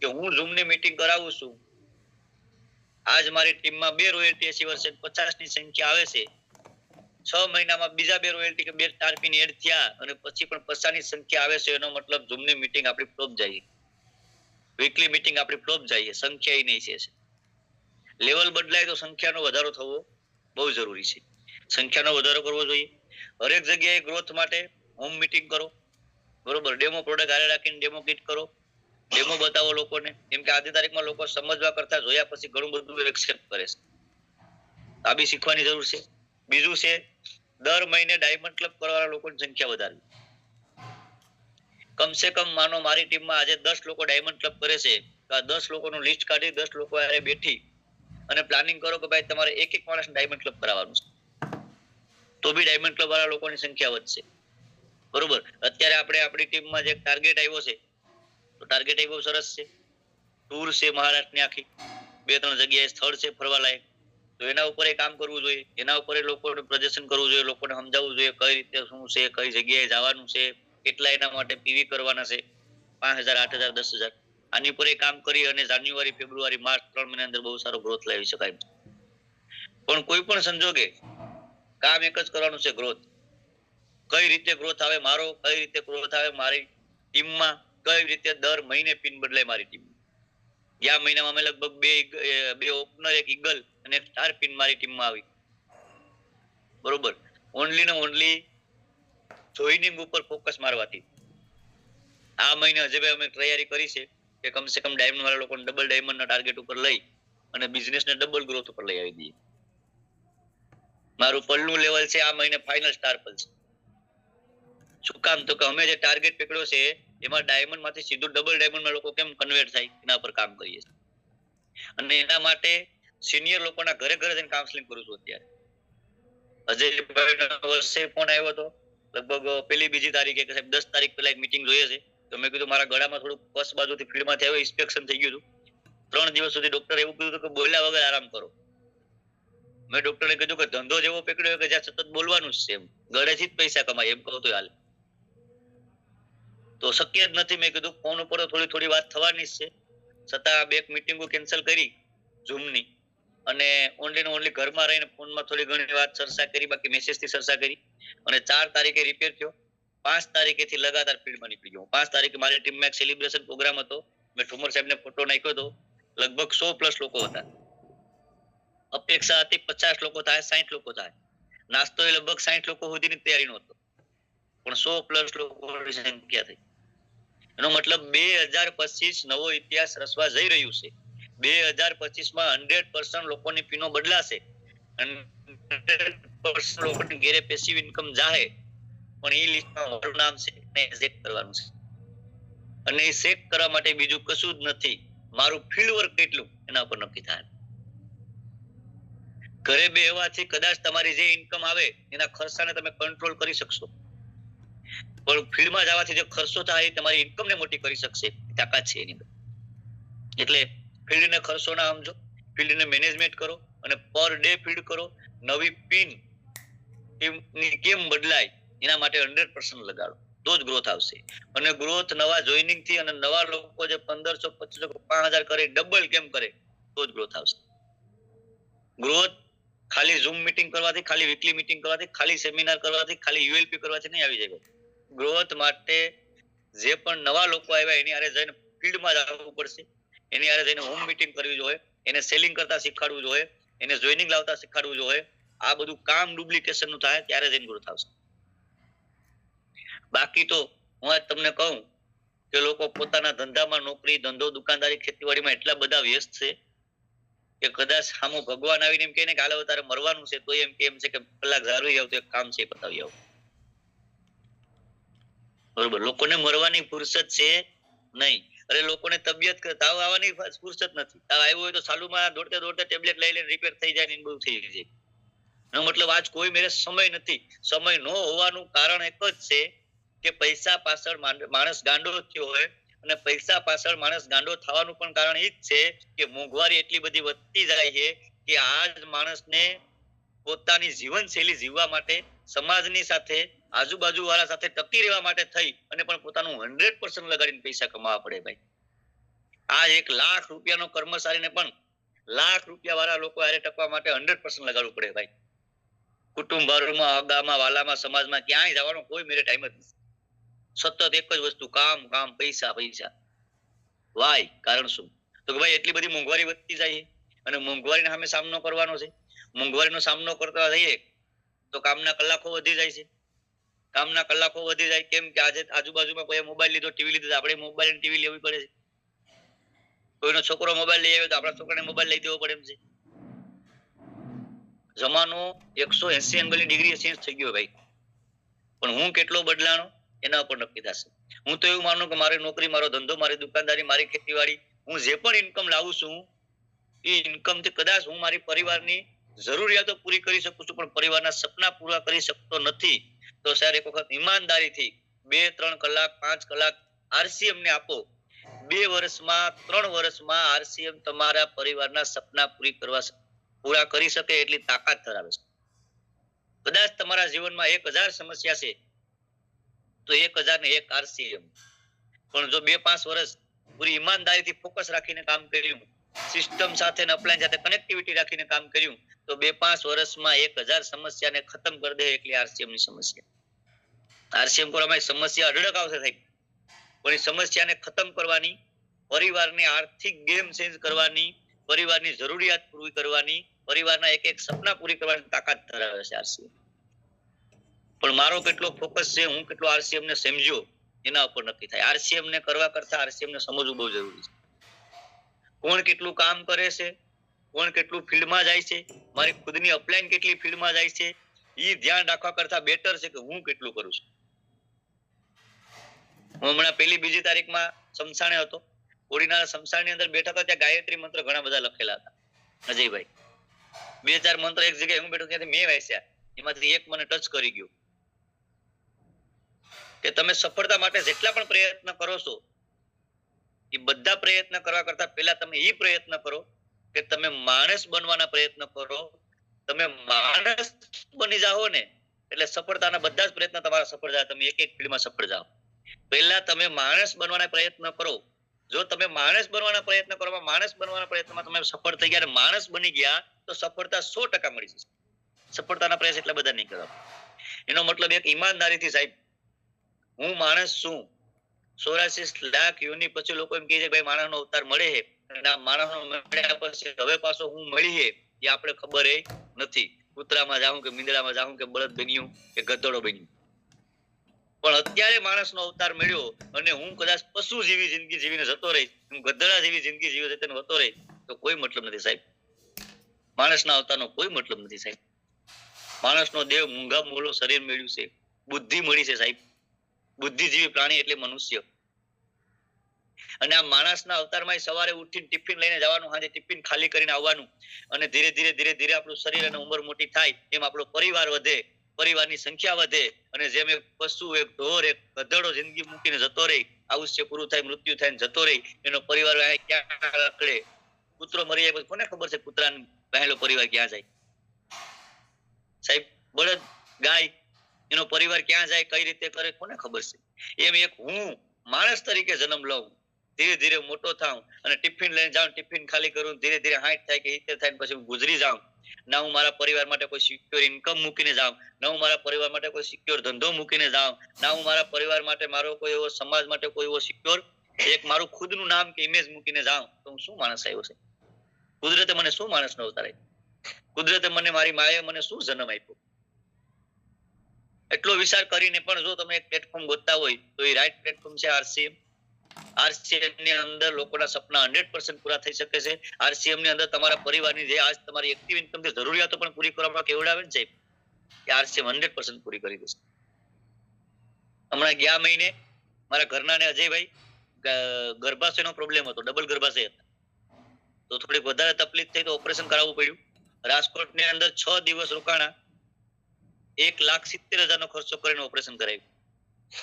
કે હું ઝૂમ ની મીટિંગ કરાવું છું. આજ મારી ટીમમાં 2 રોયલ્ટી એસીવર છે, 50 ની સંખ્યા આવે છે. 6 મહિનામાં બીજા 2 રોયલ્ટી કે 2 સ્ટાર પિન એડ થયા અને પછી પણ 50 ની સંખ્યા આવે છે. એનો મતલબ ઝૂમ ની મીટિંગ આપણી ફ્લોપ જાય, વીકલી મીટિંગ આપણી ફ્લોપ જાય, સંખ્યા નહીં છે. લેવલ બદલાય તો સંખ્યાનો વધારો થવો બહુ જરૂરી છે. સંખ્યાનો વધારો કરવો જોઈએ. હરેક જગ્યાએ ગ્રોથ માટે હોમ મીટિંગ કરો, બરોબર, ડેમો પ્રોડક્ટ હારે રાખીને ડેમો કિટ કરો, ડેમો બતાવો લોકોને. કેમ કે આજની તારીખમાં લોકો સમજવા કરતા જોયા પછી ઘણું બધું એક્સેપ્ટ કરે છે. આ બી શીખવાની જરૂર છે. બીજું છે, દર મહિને ડાયમંડ ક્લબ કરવાના લોકોની સંખ્યા વધારવી. કમસે કમ માનો મારી ટીમમાં આજે 10 લોકો ડાયમંડ ક્લબ કરે છે, તો આ 10 લોકોનું લિસ્ટ કાઢી 10 લોકો હારે બેઠી અને પ્લાનિંગ કરો કે ભાઈ તમારે એક માણસ ડાયમંડ ક્લબ કરાવવાનું છે, તો બી ડાયમંડ ક્લબ વાળા લોકોની સંખ્યા વધશે. બરોબર. અત્યારે આપણે આપણી ટીમમાં જે ટાર્ગેટ આવ્યો છે, તો ટાર્ગેટ આવ્યો સરસ છે. ટૂર છે મહારાષ્ટ્રની આખી, 2-3 જગ્યાએ સ્થળ છે ફરવા લાયક, તો એના ઉપર કામ કરવું જોઈએ. એના ઉપર લોકોને પ્રદર્શન કરવું જોઈએ, લોકોને સમજાવવું જોઈએ કઈ રીતે શું છે, કઈ જગ્યાએ જવાનું છે, કેટલા એના માટે પીવી કરવાના છે, 5,000, 8,000, 10,000. આની ઉપર કામ કરી અને જાન્યુઆરી, ફેબ્રુઆરી, માર્ચ 3 મહિના અંદર બહુ સારો ગ્રોથ લાવી શકાય. પણ કોઈ પણ સંજોગે કામ એક જ કરવાનું છે, ગ્રોથ. કઈ રીતે ગ્રોથ આવે મારો, કઈ રીતે ગ્રોથ આવે મારી ટીમમાં, કઈ રીતે દર મહિને પિન બદલાય મારી ટીમ. ગયા મહિનામાં અમે લગભગ બે ઓપનર, એક ઈગલ અને એક સ્ટાર પિન મારી ટીમમાં આવી. બરોબર. ઓનલી ને ઓનલી જોઈનિંગ ઉપર ફોકસ મારવાથી. આ મહિને હજી અમે તૈયારી કરી છે કે કમસે કમ ડાયમંડ વાળા લોકોને ડબલ ડાયમંડ ના ટાર્ગેટ ઉપર લઈ અને બિઝનેસ ને ડબલ ગ્રોથ ઉપર લઈ આવી દઈએ. મારું પલ્લું લેવલ છે આ મહિને ફાઇનલ સ્ટાર પલ છે. શું કામ? તો કે અમે જે ટાર્ગેટ પકડ્યો છે એમાં ડાયમંડ માંથી સીધું ડબલ ડાયમંડ માં લોકો કેમ કન્વર્ટ થાય એના પર કામ કરીએ છીએ. અને એના માટે સિનિયર લોકોના ઘરે ઘરે જઈને કાઉન્સેલિંગ કરું છું. અત્યારે અજયભાઈનો વર્ષે ફોન આવ્યો હતો લગભગ પેલી બીજી તારીખે કે સાહેબ 10 તારીખ પહેલા એક મીટિંગ જોઈએ છે. તો મેં કીધું મારા ગળામાં થોડું પસ બાજુથી ફીલ્ડમાંથી આવ્યો, ઇન્સ્પેક્શન થઈ ગયું હતું. 3 દિવસ સુધી ડોક્ટર એવું કીધું કે બોલ્યા વગર આરામ કરો. મેં ડોક્ટરને કીધું કે ધંધો જેવો પકડ્યો કે જ્યાં સતત બોલવાનું જ છે, એમ ગળેથી જ પૈસા કમાય એમ કહું તો હાલ. તો શક્ય જ નથી. મેં કીધું ફોન ઉપર થોડી થોડી વાત થવાની જ છે, છતાં 2 મીટિંગો કેન્સલ કરી ઝૂમની, અને ઓનલી ને ઓનલી ઘરમાં રહીને ફોનમાં થોડી ઘણી વાત ચર્ચા કરી, બાકી મેસેજ થી ચર્ચા કરી. અને 4 તારીખે રિપેર થયો. 5 તારીખેથી લગાતાર ફિલ્ડમાં નીકળી ગયો. 5 તારીખે મારી ટીમમાં એક સેલિબ્રેશન પ્રોગ્રામ હતો. મેં ઠુમર સાહેબને ફોટો નાખ્યો હતો. લગભગ 100+ લોકો હતા. અપેક્ષા હતી 50 લોકો થાય, 60 લોકો થાય. નાસ્તો એ લગભગ 60 લોકો સુધીની તૈયારી નો હતો, પણ 100+ લોકોની સંખ્યા થઈ. એનો મતલબ 2025 નવો ઇતિહાસ રચવા જઈ રહ્યું છે. 2025 માં 100% લોકોની પીનો બદલાશે. 100% લોકોની ઘેરે પેસિવ ઇન્કમ જાહે. પણ એ લિસ્ટમાં મારું નામ છે એને ચેક કરવાનું છે. અને એ ચેક કરવા માટે બીજું કશું જ નથી, મારું ફિલ્ડ વર્ક કેટલું એના પર નક્કી થાય. ઘરે બેહવાથી કદાચ તમારી જે ઇન્કમ આવે એના ખર્ચાને તમે કંટ્રોલ કરી શકશો, પણ ફિલ્ડમાં જવાથી જે ખર્ચો થાય એ તમારી ઇન્કમને મોટી કરી શકશે, તાકાત છે એની. એટલે ફિલ્ડને ખર્ચો ના સમજો, ફિલ્ડને મેનેજમેન્ટ કરો અને પર ડે ફિલ્ડ કરો. નવી પિન ની કેમ બદલાય એના માટે 100% લગાડો, તો જ ગ્રોથ આવશે. અને ગ્રોથ નવા જોઈનિંગ થી અને નવા લોકો જે 1500, 2500, 5000 કરે ડબલ કેમ કરે, તો જ ગ્રોથ આવશે. ગ્રોથ ખાલી ઝૂમ મીટિંગ કરવાથી, ખાલી વીકલી મીટિંગ કરવાથી, ખાલી સેમિનાર કરવાથી, ખાલી યુએલપી કરવાથી નહીં આવી જાય. ગ્રોથ માટે જે પણ નવા લોકો આવ્યા એની હારે જઈને ફિલ્ડમાં જવું પડશે. એની હારે જઈને હોમ મીટિંગ કરવી જોઈએ, એને સેલિંગ કરતા શીખવાડવું જોઈએ, એને જોઈનિંગ લાવતા શીખવાડવું જોઈએ. આ બધું કામ ડુપ્લિકેશન નું થાય ત્યારે જઈને ગ્રોથ આવશે. બાકી તો હું આજ તમને કહું કે લોકો પોતાના ધંધામાં, નોકરી, ધંધો, દુકાનદારી, ખેતીવાડીમાં એટલા બધા વ્યસ્ત છે કે કદાચ સામો ભગવાન આવીને એમ કહે ને કે હાલો તારે મરવાનું છે, તો એમ છે કે કલાક ઝાડવી આવ તો એક કામ છે પતાવી આવ. બરોબર. લોકોને મરવાની ફુરસત છે નહીં. અરે લોકોને તબિયત તાવ આવવાની ફુરસત નથી. તાવ આવ્યો હોય તો ચાલુમાં દોડતે દોડતે ટેબ્લેટ લઈ લઈને રિપેર થઈ જાય ને બધું થઈ જાય. એનો મતલબ આજ કોઈ મેરે સમય નથી. સમય ન હોવાનું કારણ એક જ છે કે પૈસા પાછળ માણસ ગાંડો થયો હોય, અને પૈસા પાછળ માણસ ગાંડો થવાનું પણ કારણ એ જ છે કે મોંઘવારી એટલી બધી વધતી જાય છે કે આજ માણસને પોતાની જીવનશૈલી જીવવા માટે, સમાજની સાથે, આજુબાજુ વાળા સાથે ટકી રહેવા માટે થઈ અને પણ પોતાનું 100% લગાડીને પૈસા કમાવા પડે. ભાઈ, આ 1 લાખ રૂપિયાનો કર્મચારીને પણ લાખ રૂપિયા વાળા લોકો હારે ટકવા માટે 100% લગાડવું પડે. ભાઈ, કુટુંબ ભરમાં, અગામાં, વાલામાં, સમાજમાં ક્યાંય જવાનો કોઈ મેરે ટાઈમ જ નથી. સતત એક જ વસ્તુ, કામ કામ, પૈસા પૈસા. વાય કારણ શું? તો કે ભાઈ એટલી બધી મોંઘવારી વધતી જાય અને મોંઘવારીના સામે સામનો કરવાનો છે. મોંઘવારીનો સામનો કરતા રહીએ તો કામના કલાકો વધી જાય છે. કામના કલાકો વધી જાય કેમ કે આજે આજુબાજુમાં કોઈ મોબાઈલ લીધો, ટીવી લીધો, આપણે મોબાઈલ અને ટીવી લેવી પડે છે. કોઈનો છોકરો મોબાઈલ લઈ આવ્યો તો આપણા છોકરાને મોબાઈલ લઈ દેવો પડે એમ છે. જમાનો 180 એંગલની ડિગ્રી ચેન્જ થઈ ગયો ભાઈ. પણ હું કેટલો બદલાણો એના ઉપર નક્કી થશે. હું તો એવું માનું કે મારી નોકરી, મારો ધંધો, મારી દુકાનદારી, મારી ખેતીવાડી, હું જે પણ ઇન્કમ લાવું છું એ ઇન્કમ થી કદાચ હું મારી પરિવારની જરૂરિયાતો પૂરી કરી શકું છું, પણ પરિવારના સપના પૂરા કરી શકતો નથી. તો સર એક વખત ઈમાનદારીથી 2-3 કલાક, 5 કલાક આરસીએમ ને આપો. 2 વર્ષમાં, 3 વર્ષમાં આરસીએમ તમારા પરિવારના સપના પૂરા કરી શકે એટલી તાકાત ધરાવે છે. કદાચ તમારા જીવનમાં 1000 સમસ્યા છે તો 1001 આરસીએમ. પણ જો 2-5 વર્ષ પૂરી ઈમાનદારીથી ફોકસ રાખીને કામ કર્યું, સિસ્ટમ સાથે, અપલાઈન સાથે કનેક્ટિવિટી રાખીને કામ કર્યું, તો 2-5 વર્ષમાં 1000 સમસ્યાને ખતમ કરી દે એટલી આરસીએમ ની સમસ્યા. આરસીએમ કરવામાં સમસ્યા અઢળક આવશે સાહેબ, પણ એ સમસ્યાને ખતમ કરવાની, પરિવારની આર્થિક ગેમ ચેન્જ કરવાની, પરિવારની જરૂરિયાત પૂરી કરવાની, પરિવારના એક એક સપના પૂરી કરવાની તાકાત ધરાવે છે આરસીએમ. પણ મારો કેટલો ફોકસ છે, હું કેટલો આરસીએમ ને સમજ્યો એના ઉપર નક્કી થાય. આરસીએમ ને કરવા કરતા આરસીએમ ને સમજવું બહુ જરૂરી છે. કોણ કેટલું કામ કરે છે, કોણ કેટલું ફિલ્ડમાં જાય છે, મારી ખુદની અપલાઈન કેટલી ફિલ્ડમાં જાય છે, એ ધ્યાન રાખવા કરતા બેટર છે કે હું કેટલું કરું છું. હું હમણાં 1-2 તારીખમાં સમસાણે હતો, ઓડીના સમસાણની અંદર બેઠા હતા, ત્યાં ગાયત્રી મંત્ર ઘણા બધા લખેલા હતા. અજયભાઈ 2-4 મંત્ર એક જગ્યાએ હું બેઠો ત્યાંથી મેં વાંચ્યા, એમાંથી એક મને ટચ કરી ગયો કે તમે સફળતા માટે જેટલા પણ પ્રયત્ન કરો છો એ બધા પ્રયત્ન કરવા કરતા પહેલા તમે એ પ્રયત્ન કરો કે તમે માણસ બનવાના પ્રયત્ન કરો. તમે માણસ બની જાઓ ને એટલે સફળતાના બધા જ પ્રયત્ન તમારા સફળ જાય. તમે એક એક ફિલ્ડમાં સફળ જાઓ. પહેલા તમે માણસ બનવાના પ્રયત્ન કરો. જો તમે માણસ બનવાના પ્રયત્ન કરો, માણસ બનવાના પ્રયત્નમાં તમે સફળ થઈ ગયા, માણસ બની ગયા, તો સફળતા 100% મળી જશે. સફળતાના પ્રયાસ એટલા બધા નહીં કરવા. એનો મતલબ એક ઈમાનદારીથી સાહેબ, હું માણસ છું. 84 લાખ યોની પછી લોકો એમ કહે છે ભાઈ માણસનો અવતાર મળે છે, અને આ માણસનો મળ્યા પછી હવે પાછો હું મળી છે એ આપણે ખબર નથી. કૂતરામાં જાઉં કે મીંદડામાં જાઉં કે બળદ બન્યું કે ગધેડો બન્યું, પણ અત્યારે માણસનો અવતાર મળ્યો અને હું કદાચ પશુ જેવી જિંદગી જીવીને જતો રહીશ, હું ગધેડા જેવી જિંદગી જીવી જતો રહીશ, તો કોઈ મતલબ નથી સાહેબ. માણસના અવતારનો કોઈ મતલબ નથી સાહેબ. માણસનો દેહ મૂંગા મોલો શરીર મળ્યું છે, બુદ્ધિ મળી છે સાહેબ. બુદ્ધિજીવી પ્રાણી એટલે મનુષ્ય. અને આ માણસના અવતારમાં સવારે ઉઠીને ટિફિન લઈને જવાનું, સાંજે ટિફિન ખાલી કરીને આવવાનું, અને ધીરે ધીરે આપણું શરીર અને ઉંમર મોટી થાય એમ આપણો પરિવાર વધે, પરિવારની સંખ્યા વધે, અને જેમ એક પશુ, એક ઢોર, એક ગધેડો જિંદગી મૂકીને જતો રહી, આયુષ્ય પૂરું થાય, મૃત્યુ થાય ને જતો રહી, એનો પરિવાર ક્યાં રખડે. કૂતરો મરી જાય પછી કોને ખબર છે કૂતરાનો પહેલો પરિવાર ક્યાં જાય સાહેબ? બળદ, ગાય, એનો પરિવાર ક્યાં જાય, કઈ રીતે કરે, કોને ખબર છે? એમ એક હું માણસ તરીકે જન્મ લઉં, ધીરે ધીરે મોટો થાઉં અને ટિફિન લઈને જાઉં, ટિફિન ખાલી કરું, ધીરે ધીરે 60 થાય કે 70 થાય પછી હું ગુજરી જાઉં. ના હું મારા પરિવાર માટે કોઈ સિક્યોર ઇન્કમ મૂકીને જાઉં, ના હું મારા પરિવાર માટે કોઈ સિક્યોર ધંધો મૂકીને જાઉં, ના હું મારા પરિવાર માટે, મારો કોઈ એવો સમાજ માટે કોઈ એવો સિક્યોર એક મારું ખુદનું નામ કે ઇમેજ મૂકીને જાઉં, તો હું શું માણસ આવ્યો છે? કુદરતે મને શું માણસનો અવતાર આપ્યો? કુદરતે મને, મારી માએ મને શું જન્મ આપ્યો? એટલો વિચાર કરીને પણ જો તમે એક પ્લેટફોર્મ ગોતતા હોય તો એ રાઈટ પ્લેટફોર્મ છે આરસીએમ. આરસીએમ ની અંદર લોકોના સપના 100% પૂરા થઈ શકે છે. આરસીએમ ની અંદર તમારા પરિવારની જે આજ તમારી એક્ટિવ ઇન્કમ થી જરૂરિયાતો પણ પૂરી કરવામાં કેવડાવે છે કે આરસીએમ 100% પૂરી કરી દેશે. હમણાં ગયા મહિને મારા ઘરના ને અજયભાઈ ગર્ભાશયનો પ્રોબ્લેમ હતો, ડબલ ગર્ભાશય હતા, તો થોડીક વધારે તકલીફ થઈ તો ઓપરેશન કરાવવું પડ્યું. રાજકોટ ની અંદર 6 દિવસ રોકાણા, 1,70,000 નો ખર્ચો કરીને ઓપરેશન કરાવ્યું.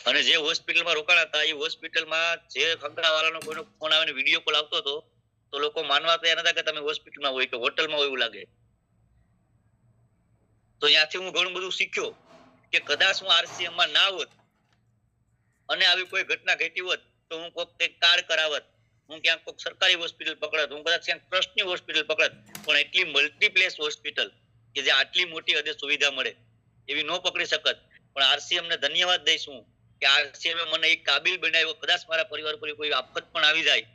અને જે હોસ્પિટલમાં રોકાણા હતા એ હોસ્પિટલમાં જે ખંગડાવાળાનો કોઈનો ફોન આવે ને વિડીયો કોલ આવતો હતો તો લોકો માનવા તૈયાર નતા કે તમે હોસ્પિટલમાં હોય કે હોટલમાં હોય એવું લાગે. તો ત્યાંથી હું ઘણું બધું શીખ્યો કે કદાચ હું આરસીએમ માં ના હોત અને આવી કોઈ ઘટના ઘટી હોત તો હું કોઈક કાર્ડ કરાવત, હું ક્યાંક કોઈક સરકારી હોસ્પિટલ પકડત, હું કદાચ ક્યાંક ટ્રસ્ટની હોસ્પિટલ પકડત, પણ એટલી મલ્ટીપ્લેસ હોસ્પિટલ કે જે આટલી મોટી હદે સુવિધા મળે એવી ન પકડી શકત. પણ આરસીએમ ને ધન્યવાદ દઈશું કે આરસીએમ મને એક કાબિલ બનાવ્યો. કદાચ મારા પરિવાર પર કોઈ આફત પણ આવી જાય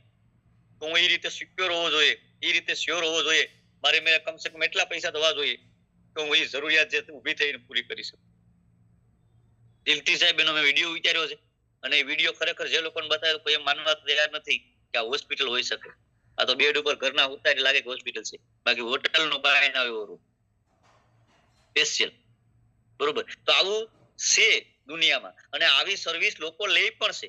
તો હું એ રીતે સિક્યોર હોવો જોઈએ, એ રીતે શ્યોર હોવો જોઈએ, મારે મેં કમસે કમ એટલા પૈસા થવા જોઈએ તો હું એ જરૂરિયાત જે ઊભી થઈને પૂરી કરી શકું. દિલથી સાહેબ એનો મેં વિડીયો વિચાર્યો છે અને એ વિડીયો ખરેખર જે લોકોને બતાવ્યો કોઈ એમ માનવા તૈયાર નથી કે આ હોસ્પિટલ હોઈ શકે. આ તો બેડ ઉપર ઘરના ઉતારી લાગે કે હોસ્પિટલ છે, બાકી હોટલનો બહાર ના એવો સ્પેશિયલ. બરોબર, તો આવું છે દુનિયામાં અને આવી સર્વિસ લોકો લે પણ છે.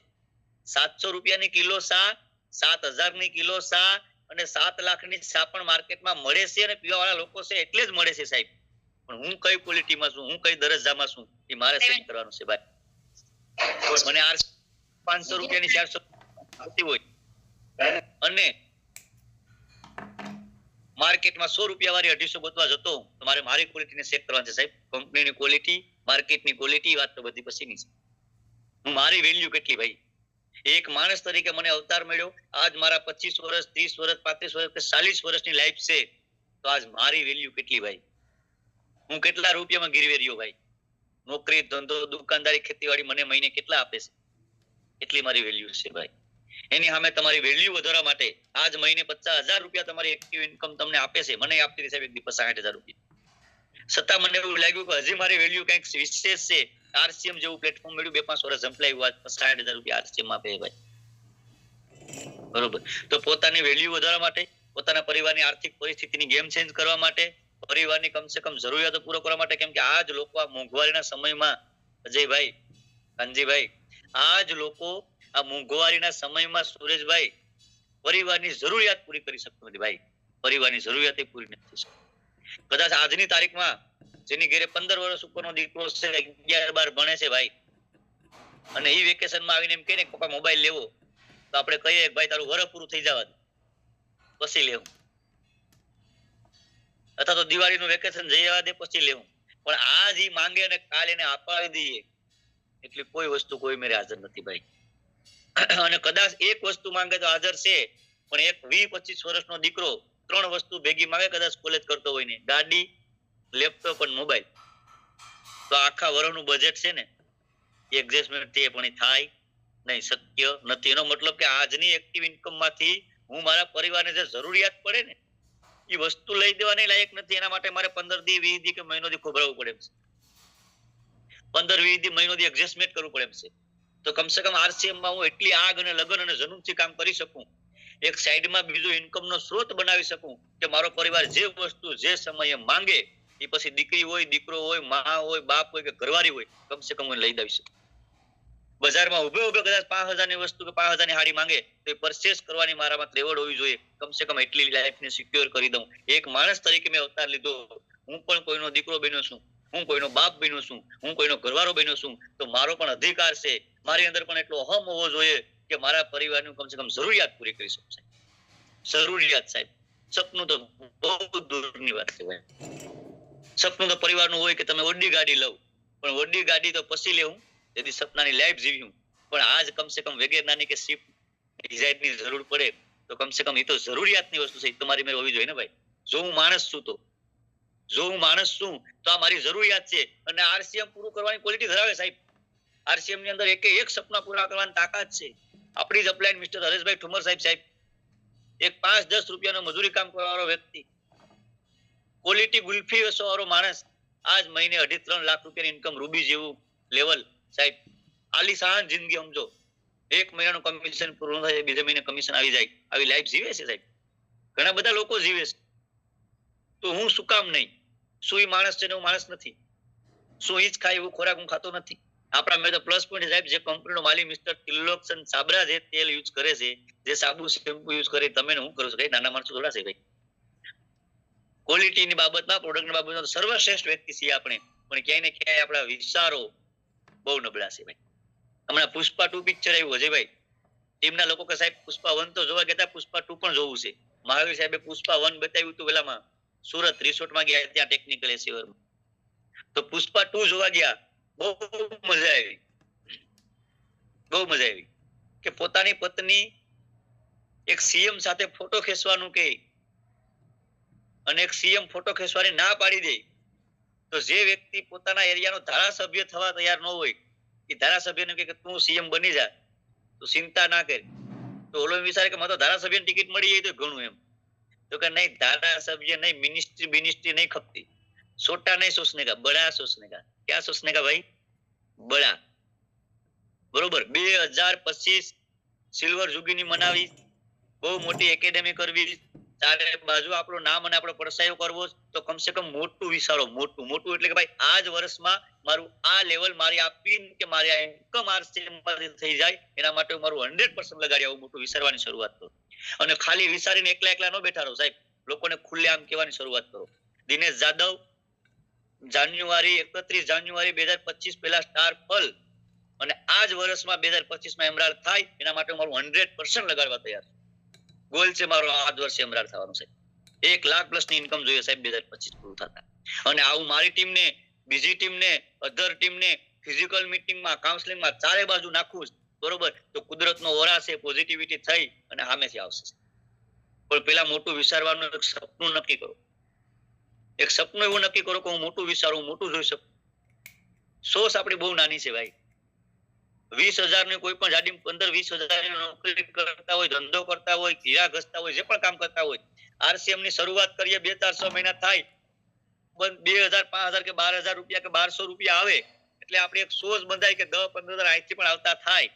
700 રૂપિયાની કિલો શા, 7,000 ની કિલો શા અને 7 લાખની શા પણ માર્કેટમાં મળે છે અને પીવા વાળા લોકો છે એટલે જ મળે છે સાહેબ. પણ હું કઈ ક્વોલિટીમાં છું, હું કઈ દરજ્જામાં છું એ મારે સેટ કરવાનું છે ભાઈ. મને 500 રૂપિયાની 400 આવતી હોય અને માર્કેટમાં 100 રૂપિયા વાળી 250 ગોતવા જતો તો મારે મારી ક્વોલિટીને ચેક કરવાની છે સાહેબ. કંપનીની ક્વોલિટી, માર્કેટની ક્વોલિટી, વાત તો બધી પછીની છે. હું મારી વેલ્યુ કેટલી ભાઈ, એક માણસ તરીકે મને અવતાર મળ્યો. આજ મારા 25 વર્ષ, 30 વર્ષ, 35 વર્ષ કે 40 વર્ષની લાઈફ છે તો આજ મારી વેલ્યુ કેટલી ભાઈ? હું કેટલા રૂપિયામાં ગીરવે રહ્યો ભાઈ. નોકરી, ધંધો, દુકાનદારી, ખેતીવાડી મને મહિને કેટલા આપે છે, એટલી મારી વેલ્યુ છે ભાઈ. એની સામે તમારી વેલ્યુ વધારવા માટે આજ મહિને 50,000 રૂપિયા તમારી એક્ટિવ ઇન્કમ તમને આપે છે. મને આપતી હતી સાહેબ એક દિવસ 60,000 રૂપિયા. છતાં મને એવું લાગ્યું કે હજી મારી વેલ્યુ કંઈક વિશેષ છે. આરસીએમ જેવું પ્લેટફોર્મ મળ્યું, 2-5 વર્ષ જંપલાવ્યું, આજ 60,000 રૂપિયા આરસીએમ આપે ભાઈ. બરોબર. તો પોતાની વેલ્યુ વધારવા માટે, પોતાના પરિવારની આર્થિક પરિસ્થિતિની ગેમ ચેન્જ કરવા માટે, પરિવારની કમસે કમ જરૂરિયાતો પૂરો કરવા માટે, કેમ કે આજ લોકો આ મોંઘવારીના સમયમાં, અજયભાઈ, કાનજીભાઈ, આજ લોકો આ મોંઘવારીના સમયમાં સુરેશભાઈ પરિવારની જરૂરિયાત પૂરી કરી શકતો નથી ભાઈ. પરિવારની જરૂરિયાત પૂરી નથી થઈ શકતી. કદાચ આજની તારીખમાં જેની ઘરે 15 વર્ષ ઉપરનો દીકરો છે, 11-12 ભણે છે ભાઈ, અને એ વેકેશનમાં આવીને એમ કહે ને પપ્પા મોબાઈલ લેવો, તો આપણે કહીએ ભાઈ તારું વર્ષ પૂરું થઈ જવા દે પછી લેવું, અથવા તો દિવાળીનું વેકેશન જઈ આવવા દે પછી લેવું. પણ આજ ઈ માંગે અને કાલ એને અપાવી દઈએ એટલે કોઈ વસ્તુ કોઈ મેરે હાજર નથી ભાઈ. અને કદાચ એક વસ્તુ માંગે તો હાજર છે, પણ એક 20-25 વર્ષનો દીકરો 3 વસ્તુ ભેગી માંગે, કદાચ કોલેજ કરતો હોય ને, ગાડી, લેપટોપ અને મોબાઈલ, તો આખા વર્ષનું બજેટ છે ને એડજસ્ટમેન્ટ તે પણ થાય નહીં, શક્ય નથી. એનો મતલબ કે આજની એક્ટિવ ઇન્કમ માંથી હું મારા પરિવારને જે જરૂરિયાત પડે ને એ વસ્તુ લઈ દેવાની લાયક નથી. એના માટે મારે 15 દી, 20 દી કે મહિનોથી ખોભરાવવું પડે એમ છે. 15-20 દી મહિનોથી એડજસ્ટમેન્ટ કરવું પડે એમ છે. તો કમસે કમ આરસીએમ માં હું એટલી આગ અને લગન અને જનૂનથી કામ કરી શકું, એક સાઈડમાં બીજો ઇન્કમનો સ્ત્રોત બનાવી શકું કે મારો પરિવાર જે વસ્તુ જે સમયે માંગે એ પછી દીકરી હોય, દીકરો હોય, મા હોય, બાપ હોય કે ઘરવાળી હોય, કમસે કમ હું લઈ દાવી શકું. બજારમાં ઉભે ઉભે કદાચ 5,000 ની વસ્તુ કે 5,000 ની હાડી માંગે તો એ પરચેસ કરવાની મારામાં ત્રેવડ હોવી જોઈએ. કમસે કમ એટલી લાઈફને સિક્યોર કરી દઉં. એક માણસ તરીકે મેં અવતાર લીધો. હું પણ કોઈનો દીકરો બન્યો છું, હું કોઈનો બાપ બન્યો છું, હું કોઈનો ઘરવાળો બન્યો છું, તો મારો પણ અધિકાર છે, મારી અંદર પણ એટલો અહમ હોવો જોઈએ કે મારા પરિવારનું કમસે કમ જરૂરિયાત પૂરી કરી શકું સાહેબ. જરૂરિયાત સાહેબ, સપનું તો બહુ દૂરની વાત છે ભાઈ. સપનું તો પરિવારનું હોય કે તમે ઓડી ગાડી લઉં, પણ ઓડી ગાડી તો પછી લેવું જેથી સપનાની લાઈફ જીવ્યું. પણ આજ કમસે કમ વેગેનાની કે શિપ ડિઝાઇનની જરૂર પડે તો કમસે કમ એ તો જરૂરિયાતની વસ્તુ છે, એ તમારી મેં હોવી જોઈએ ને ભાઈ. જો હું માણસ છું તો આ મારી જરૂરિયાત છે. અને આરસીએમ પૂરું કરવાની ક્વોલિટી ધરાવે સાહેબ. આરસીએમ ની અંદર એક સપના પૂરા કરવાની તાકાત છે. આપણી જ અપલાઈન મિસ્ટર હરેશભાઈ ઠુમર સાહેબ, એક 5-10 રૂપિયાનો મજૂરી કામ કરવાવાળો વ્યક્તિ, ક્વોલિટી ગુલ્ફી વેચવાવાળો માણસ, આજ મહિને 2.5-3 લાખ રૂપિયાની ઇન્કમ, રૂબી જેવું લેવલ સાહેબ. આલીશાન જિંદગી સમજો. 1 મહિનાનું કમિશન પૂરું થાય, બીજા મહિને કમિશન આવી જાય, આવી લાઈફ જીવે છે સાહેબ. ઘણા બધા લોકો જીવે છે. તો હું શું કામ નહીં? શું એ માણસ છે ને હું માણસ નથી? શું ઈ જ ખાય એવું ખોરાક હું ખાતો નથી? આપણા મેં તો પ્લસ પોઈન્ટ સાહેબ, જે કંપનીનો માલિક મિસ્ટર તિલોકચંદ સાબરા જે તેલ યુઝ કરે છે, જે સાબુ શેમ્પુ યુઝ કરે, તમે હું કરો છો? કઈ નાના માણસો થોડા છે ભાઈ. ક્વોલિટીની બાબતમાં, પ્રોડક્ટની બાબતમાં સર્વશ્રેષ્ઠ વ્યક્તિ છીએ આપણે, પણ ક્યાંય ને ક્યાંય આપણા વિચારો બહુ નબળા છે ભાઈ. હમણાં પુષ્પા 2 પિક્ચર આવ્યું અજયભાઈ, ટીમના લોકો કે સાહેબ પુષ્પા 1 તો જોવા ગયા, પુષ્પા 2 પણ જોવું છે. મહાવીર સાહેબે પુષ્પા 1 બતાવ્યું હતું પેલામાં સુરત રિસોર્ટમાં ગયા ત્યાં ટેકનિકલ એસીવરમાં, તો પુષ્પા 2 જોવા ગયા, બહુ મજા આવી. બહુ મજા આવી કે પોતાની પત્ની એક સીએમ સાથે ફોટો ખેંચવાનું કે અને એક સીએમ ફોટો ખેંચવાની ના પાડી દે, તો જે વ્યક્તિ પોતાના એરિયાનો ધારાસભ્ય થવા તૈયાર ન હોય એ ધારાસભ્યને કહે કે તું સીએમ બની જા, તો ચિંતા ના કરે, તો ઓલો વિચારે કે મને તો ધારાસભ્યની ટિકિટ મળી જાય તો ઘણું એમ. તો કે નહીં, ધારાસભ્ય નહીં, મિનિસ્ટ્રી નહીં ખપતી, छोटा नहीं सोचने का, बड़ा सोचने का. क्या सोचने का भाई? बड़ा. बरोबर. 2025 સિલ્વર જુબિલી મનાવી, બહુ મોટી એકેડેમી કરવી, ચારે બાજુ આપણું નામ અને આપણો પડછાયો કરવો, તો કમસે કમ મોટું વિચારો. મોટું મોટું એટલે કે ભાઈ આ જ વર્ષમાં મારું આ લેવલ મારી આપી કે મારી આ ઇન્કમ આરસીએમમાંથી થઈ જાય, એના માટે મારું 100% લગાડી આવું મોટું વિચારવાની શરૂઆત કરો. અને ખાલી વિચારીને એકલા એકલા ન બેઠા રહો સાહેબ, લોકોને ખુલ્લેઆમ કહેવાની શરૂઆત કરો. દિનેશ જાદવ જાન્યુઆરી 31 જાન્યુઆરી 2025 પહેલા સ્ટાર ફલ, અને આ જ વર્ષમાં 2025 માં એમરાલ્ડ થાય, એના માટે મારું 100% લગાડવા તૈયાર છું. ગોલ છે મારો આ જ વર્ષે એમરાલ્ડ થવાનું છે. 1 લાખ પ્લસ ની ઇન્કમ જોઈએ સાહેબ 2025 પૂરું થતા. અને આવું મારી ટીમને, બીજી ટીમને, અધર ટીમને ફિઝિકલ મીટિંગમાં, કાઉન્સેલિંગમાં ચારે બાજુ નાખવું, બરોબર, તો કુદરતનો ઓરા છે, પોઝિટિવિટી થઈ અને સામેથી આવશે. પણ પેલા મોટું વિચારવાનું એક સપનું નક્કી કરો. એક સપનું એવું નક્કી કરો કે હું મોટું વિચારું, મોટું જોઈ શકું. સોચ આપણી બહુ નાની છે ભાઈ. 20,000 ની કોઈ પણ જાડી 15-20,000 ની નોકરી કરતા હોય, ધંધો કરતા હોય, હીરા ઘસતા હોય, જે પણ કામ કરતા હોય, આરસીએમ ની શરૂઆત કરીએ 2-4 મહિના થાય, 2,000, 5,000 કે 12,000 રૂપિયા કે 1,200 રૂપિયા આવે એટલે આપણે એક સોચ બંધાય કે 10-15,000 અહીંથી પણ આવતા થાય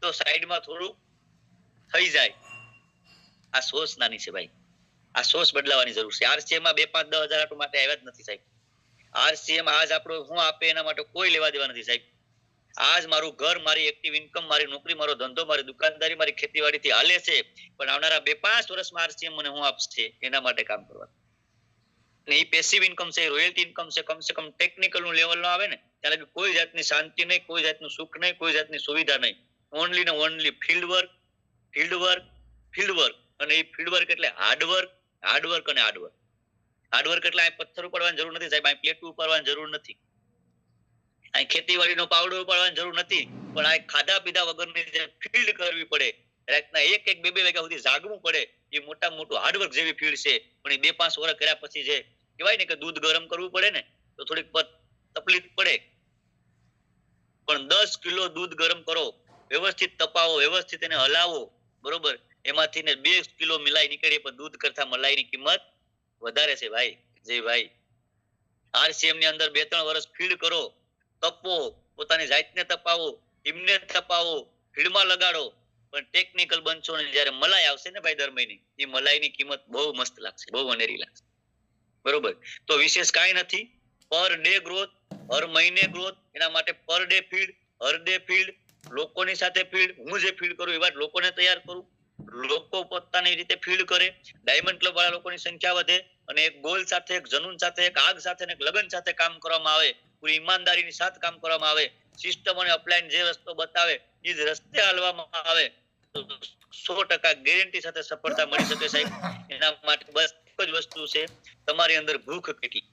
તો સાઈડમાં થોડું થઈ જાય. આ સોચ નાની છે ભાઈ. આ સોચ બદલાવાની જરૂર છે. આરસીએમ માં 2-5-10,000 માટે આવ્યા જ નથી સાહેબ. આરસીએમ આજ આપણો હું આપે એના માટે કોઈ લેવા દેવા નથી સાહેબ. આજ મારું ઘર, મારી એક્ટિવ ઇન્કમ, મારી નોકરી, મારો ધંધો, મારી દુકાનદારી, મારી ખેતીવાડીથી હાલે છે, પણ આવનારા 2-5 વર્ષમાં આરસીએમ મને હું આપશે એના માટે કામ કરવાનું. ને એ પેસિવ ઇન્કમ છે, રોયલ્ટી ઇન્કમ છે, કમસે કમ ટેકનિકલ નું લેવલ નો આવે ને ત્યારે કોઈ જાતની શાંતિ નહીં, કોઈ જાતનું સુખ નહીં, કોઈ જાતની સુવિધા નહીં. ઓનલી ને only field work, field work, field work. અને એ ફિલ્ડ વર્ક એટલે હાર્ડવર્ક, હાર્ડવર્ક અને હાર્ડવર્ક. હાર્ડવર્ક એટલે અહીં પથ્થર ઉપાડવાની જરૂર નથી સાહેબ, અહીં પ્લેટ ઉપાડવાની જરૂર નથી, અહીં ખેતીવાડીનો પાવડો ઉપાડવાની જરૂર નથી, પણ આ ખાધા પીધા વગરની જે ફિલ્ડ કરવી પડે, રાતના 1-2 વાગ્યા સુધી જાગવું પડે, એ મોટા મોટું હાર્ડવર્ક જેવી ફિલ્ડ છે. પણ એ 2-5 વર્ષ કર્યા પછી જે કહેવાય ને કે દૂધ ગરમ કરવું પડે ને તો થોડીક તકલીફ પડે, પણ 10 કિલો દૂધ ગરમ કરો, વ્યવસ્થિત તપાવો, વ્યવસ્થિત એને હલાવો, બરોબર, એમાંથી ને 2 કિલો મલાઈ નીકળે, પણ દૂધ કરતા મલાઈની કિંમત વધારે છે ભાઈ. જય ભાઈ. આરસીએમ ની અંદર 2-3 વર્ષ ફીડ કરો, તપો, પોતાની જાતને તપાવો, ટીમને તપાવો, ફીડમાં લગાડો, પણ ટેકનિકલ બનશો ને જ્યારે મલાઈ આવશે ને ભાઈ દર મહિને, એ મલાઈની કિંમત બહુ મસ્ત લાગશે, બહુ અનેરી લાગશે, બરોબર. તો વિશેષ કાંઈ નથી. પર ડે ગ્રોથ, હર મહિને ગ્રોથ, એના માટે પર ડે ફીડ, હર ડે ફીડ, લોકોની સાથે ફીડ, હું જે ફીડ કરું એવા લોકોને તૈયાર કરું, લોકો પોતાની રીતે ફીડ કરે, ડાયમંડ ક્લબ વાળા લોકોની સંખ્યા વધે, અને એક ગોલ સાથે, એક જનૂન સાથે, એક આગ સાથે, એક લગન સાથે કામ કરવામાં આવે, પૂરી ઈમાનદારીની સાથે કામ કરવામાં આવે, સિસ્ટમ અને અપલાઈન જે રસ્તો બતાવે એ જ રસ્તે હાલવામાં આવે તો 100% ગેરંટી સાથે સફળતા મળી શકે સાહેબ. એના માટે બસ એક જ વસ્તુ છે, તમારી અંદર ભૂખ કેટલી,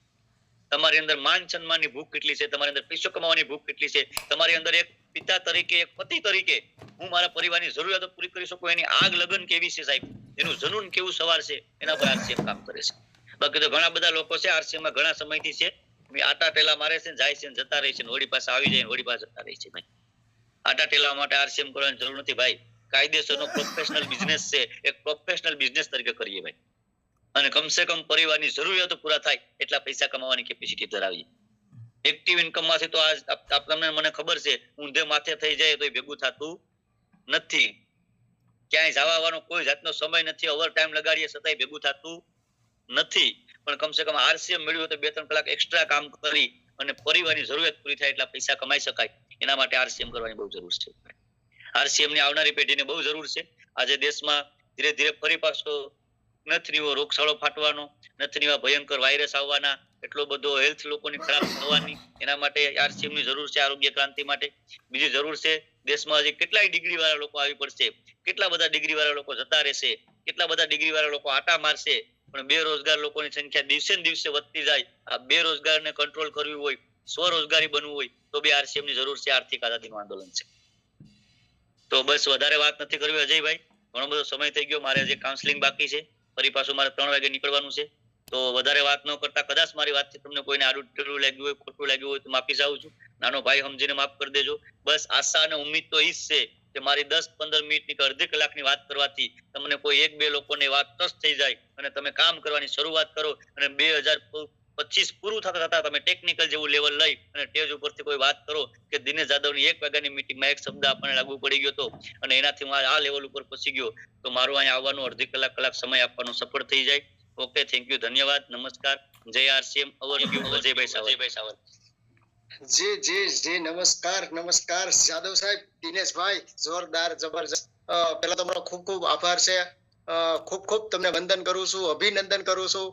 તમારી અંદર માન સન્માનની ભૂખ કેટલી છે, તમારી અંદર પૈસો કમાવાની ભૂખ કેટલી છે, તમારી અંદર એક પિતા તરીકે, એક પતિ તરીકે હું મારા પરિવારની જરૂરિયાતો પૂરી કરી શકું, એની આગ લગન કેવી છે સાહેબ, એનું જનૂન કેવું સવાર છે, એના પર આરસીએમ કામ કરે છે. બાકી તો ઘણા બધા લોકો છે આરસીએમ માં ઘણા સમયથી છે, આટા ટેલા મારે છે, જાય છે, જતા રહે છે, વળી પાસે આવી જાય, વળી પાસે જતા રહે છે ભાઈ. આટા ટેલા માટે આરસીએમ કરવાની જરૂર નથી ભાઈ. કાયદેસરનો પ્રોફેશનલ બિઝનેસ છે, એક પ્રોફેશનલ બિઝનેસ તરીકે કરીએ ભાઈ, અને કમસે કમ પરિવારની જરૂરિયાતો પૂરા થાય એટલા પૈસા કમાવાની કેપેસિટી ધરાવીએ. એક્ટિવ ઇન્કમ માંથી તો આજ તમને મને ખબર છે ઊંધે માથે થઈ જાય તો એ ભેગું થતું નથી. ક્યાંય જવાનો કોઈ જાતનો સમય નથી, ઓવર ટાઈમ લગાડીએ છતાંય ભેગું થતું નથી. પણ કમસે કમ આરસીએમ મેળવ્યું તો 2-3 કલાક એક્સ્ટ્રા કામ કરી અને પરિવારની જરૂરિયાત પૂરી થાય એટલા પૈસા કમાઈ શકાય. એના માટે આરસીએમ કરવાની બહુ જરૂર છે. આરસીએમ ની આવનારી પેઢીને બહુ જરૂર છે. આજે દેશમાં ધીરે ધીરે ફરી પાછો નથનીઓ રોગચાળો ફાટવાનો, નથનીવા ભયંકર વાયરસ આવવાના, એટલો બધો હેલ્થ લોકોની ખરાબ થવાની, એના માટે આરસીએમ ની જરૂર છે. આરોગ્ય ક્રાંતિ માટે બીજી જરૂર છે. દેશમાં હજી કેટલાય ડિગ્રી વાળા લોકો આવી પડશે, કેટલા બધા ડિગ્રી વાળા લોકો જતા રહેશે, કેટલા બધા ડિગ્રી વાળા લોકો આટા મારશે, પણ બેરોજગાર લોકોની સંખ્યા દિવસે ને દિવસે વધતી જાય. આ બેરોજગારને કંટ્રોલ કરવી હોય, સ્વરોજગારી બનવું હોય તો બે આરસીએમ ની જરૂર છે. આર્થિક આઝાદીનું આંદોલન છે. તો બસ વધારે વાત નથી કરવી અજયભાઈ, ઘણો બધો સમય થઈ ગયો, મારે જે કાઉન્સેલિંગ બાકી છે, ફરી પાછું મારે 3 વાગે નીકળવાનું છે. તો વધારે વાત ન કરતા, કદાચ મારી વાતથી તમને કોઈને આડું ટેડું લાગ્યું હોય, ખોટું લાગ્યું હોય તો માફી ચાહું છું. નાનો ભાઈ સમજીને માફ કરી દેજો. બસ આશા અને ઉમ્મીદ તો ઈ જ છે કે મારી 10-15 મિનિટની કે અડધી કલાકની વાત કરવાથી તમને કોઈ 1-2 લોકોને વાત ટચ થઈ જાય અને તમે કામ કરવાની શરૂઆત કરો, અને 2025 પૂરું થતા થતા તમે ટેકનિકલ જેવું લેવલ લઈ અને સ્ટેજ ઉપરથી કોઈ વાત કરો કે દિનેશ જાદવની 1 વાગ્યાની મીટિંગમાં એક શબ્દ આપણને લાગુ પડી ગયો હતો અને એનાથી હું આ લેવલ ઉપર પહોંચી ગયો, તો મારું અહીંયા આવવાનું અડધી કલાક સમય આપવાનું સફળ થઈ જાય. ઓકે, થેન્ક યુ, ધન્યવાદ, નમસ્કાર, જય આરસીએમ, અવર યુ અજયભાઈ સાવર. જી નમસ્કાર જાદવ સાહેબ, દિનેશભાઈ, જોરદાર, જબરજસ્ત. પહેલા તમારો ખૂબ ખૂબ આભાર છે. ખૂબ ખૂબ તમને વંદન કરું છું, અભિનંદન કરું છું.